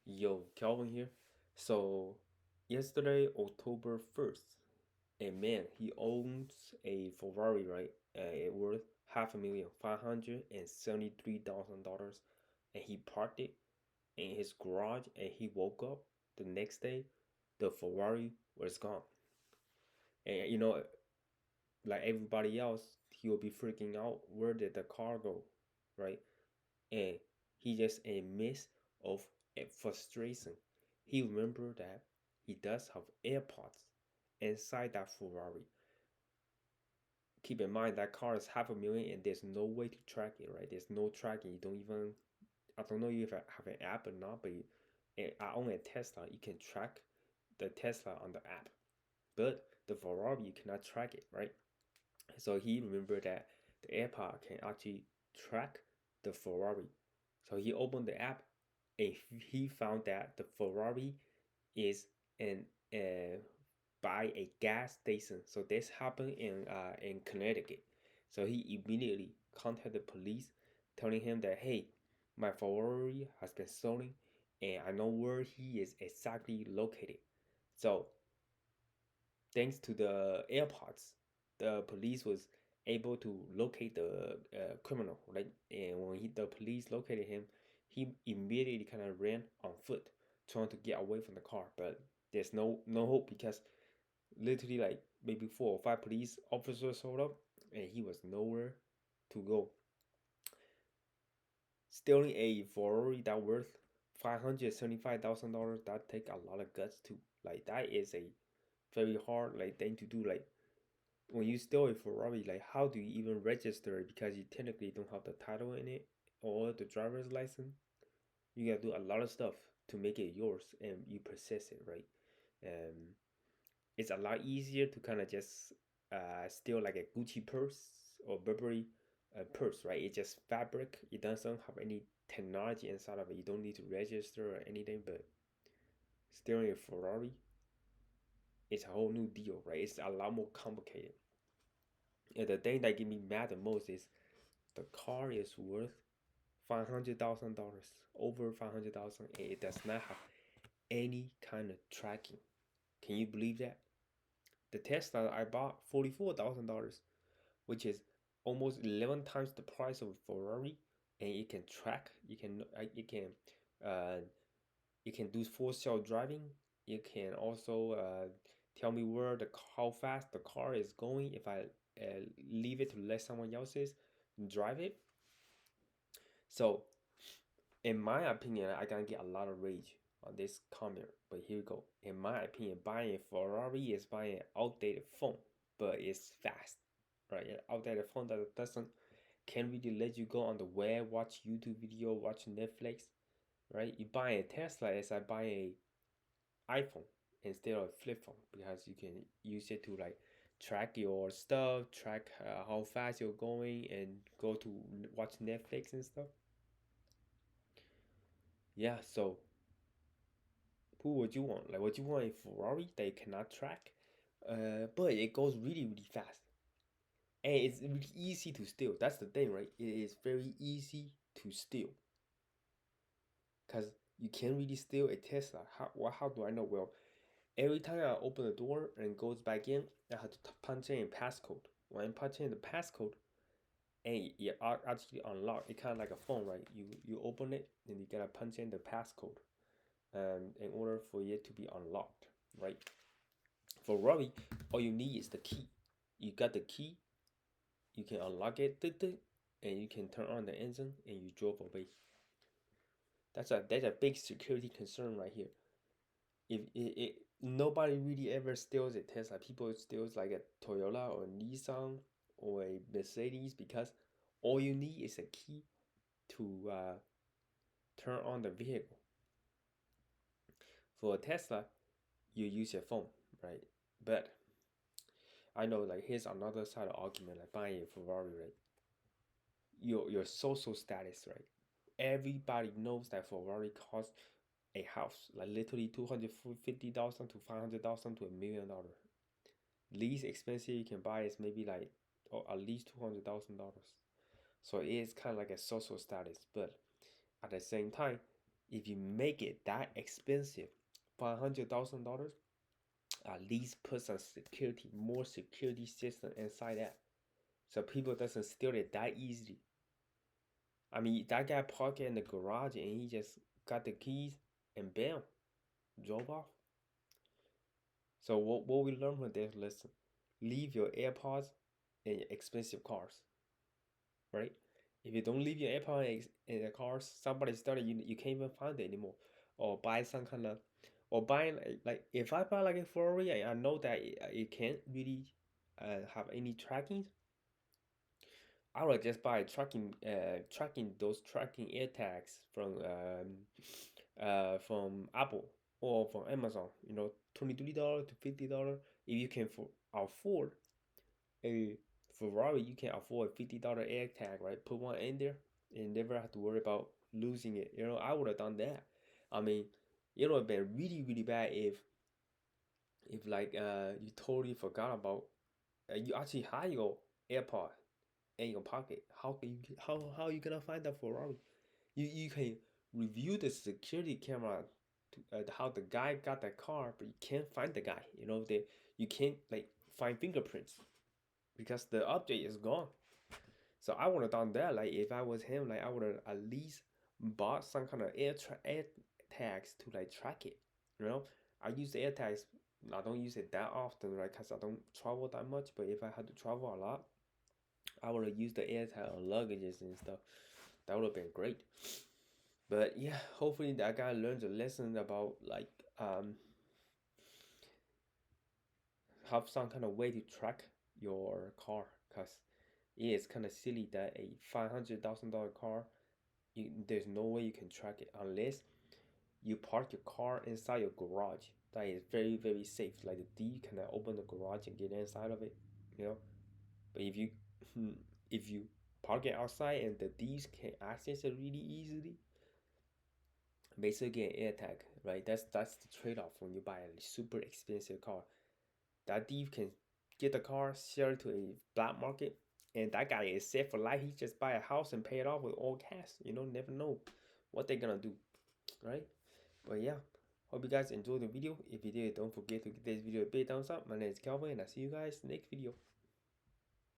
Yo, Calvin here. So, yesterday, October 1st, a man, he owns a Ferrari, right? It worth half a million, $573,000. And he parked it in his garage and he woke up the next day, the Ferrari was gone. And like everybody else, he will be freaking out. Where did the car go? Right? And he just in a midst of a frustration. He remembered that he does have AirPods inside that Ferrari. Keep in mind that car is half a million and there's no way to track it, right? There's no tracking. You don't even, I don't know if I have an app or not, but I own a Tesla. You can track the Tesla on the app, but the Ferrari you cannot track it, right? So he remembered that the AirPod can actually track the Ferrari. So he opened the app and he found that the Ferrari is in by a gas station. So this happened in Connecticut. So he immediately contacted the police, telling him that hey, my Ferrari has been stolen, and I know where he is exactly located. So thanks to the AirPods, the police was able to locate the criminal, right? And when the police located him, he immediately kind of ran on foot, trying to get away from the car. But there's no hope because literally like maybe 4 or 5 police officers showed up, and he was nowhere to go. Stealing a Ferrari that worth $575,000, that take a lot of guts too. Like that is a very hard like thing to do. Like when you steal a Ferrari, like how do you even register it because you technically don't have the title in it or the driver's license? You gotta do a lot of stuff to make it yours and you possess it, right? Um, it's a lot easier to kind of just steal like a Gucci purse or Burberry purse, right? It's just fabric. It doesn't have any technology inside of it. You don't need to register or anything, but stealing a Ferrari, it's a whole new deal, right? It's a lot more complicated. And the thing that get me mad the most is the car is worth $500,000, over 500,000, and it does not have any kind of tracking. Can you believe that? The Tesla I bought $44,000, which is almost 11 times the price of a Ferrari, and it can track. Uh, you can do full self driving. You can also tell me where the how fast the car is going if I leave it to let someone else's drive it. So in my opinion, I can get a lot of rage on this comment, but here we go. In my opinion, buying a Ferrari is buying an outdated phone, but it's fast, right? An outdated phone that doesn't can really let you go on the web, watch YouTube video, watch Netflix, right? You buy a Tesla as I buy a iPhone instead of a flip phone because you can use it to like track your stuff, track how fast you're going, and go to watch Netflix and stuff. Yeah, so who would you want? Like, would you want a Ferrari that you cannot track? But it goes really fast, and it's really easy to steal. That's the thing, right? It is very easy to steal, cause you can't really steal a Tesla. How do I know? Well, every time I open the door and goes back in, I have to punch in a passcode. When I punch in the passcode, and it actually unlock. It kind of like a phone, right? You open it and you gotta punch in the passcode, in order for it to be unlocked, right? For Ferrari, all you need is the key. You got the key, you can unlock it, and you can turn on the engine and you drove away. That's a big security concern right here. If nobody really ever steals a Tesla, people steals like a Toyota or Nissan or a Mercedes because all you need is a key to turn on the vehicle. For a Tesla, you use your phone, right? But I know like here's another side of argument like buying a Ferrari, right? Your social status, right? Everybody knows that Ferrari costs a house, like literally 250,000 to 500,000 to $1 million. Least expensive you can buy is maybe like at least $200,000. So it is kind of like a social status, but at the same time, if you make it that expensive, $500,000, at least put some security, more security system inside that, so people doesn't steal it that easily. I mean, that guy parked in the garage and he just got the keys and bam, drove off. So what we learn from this lesson: leave your AirPods in expensive cars, right? If you don't leave your AirPods in the cars, somebody started you can't even find it anymore, or buy some kind of, or buying like if I buy like a Ferrari, I know that it can't really have any trackings. I would just buy tracking those tracking air tags from Apple or from Amazon. $23 to $50. If you can afford a Ferrari, you can afford a $50 air tag, right? Put one in there and never have to worry about losing it. I would have done that. I mean, it would have been really really bad if like you totally forgot about you actually had your AirPod in your pocket. How you gonna find that Ferrari? You can review the security camera to, how the guy got that car, but you can't find the guy. You can't like find fingerprints because the object is gone. So I would have done that. Like if I was him, like I would have at least bought some kind of air tags to like track it. You know, I use the air tags. I don't use it that often, right? Cause I don't travel that much. But if I had to travel a lot, I would have used the air tag on luggages and stuff. That would have been great. But yeah, hopefully that guy learns a lesson about like have some kind of way to track your car, cause it is kind of silly that a $500,000 car, there's no way you can track it unless you park your car inside your garage. That is very very safe. Like the thief cannot open the garage and get inside of it, you know. But if you park it outside and the thieves can access it really easily, basically an air tag, right? That's the trade-off when you buy a super expensive car. That thief can get the car, sell it to a black market, and that guy is set for life. He just buy a house and pay it off with all cash. Never know what they're gonna do, right? But yeah, hope you guys enjoyed the video. If you did, don't forget to give this video a big thumbs up. My name is Calvin, and I'll see you guys next video.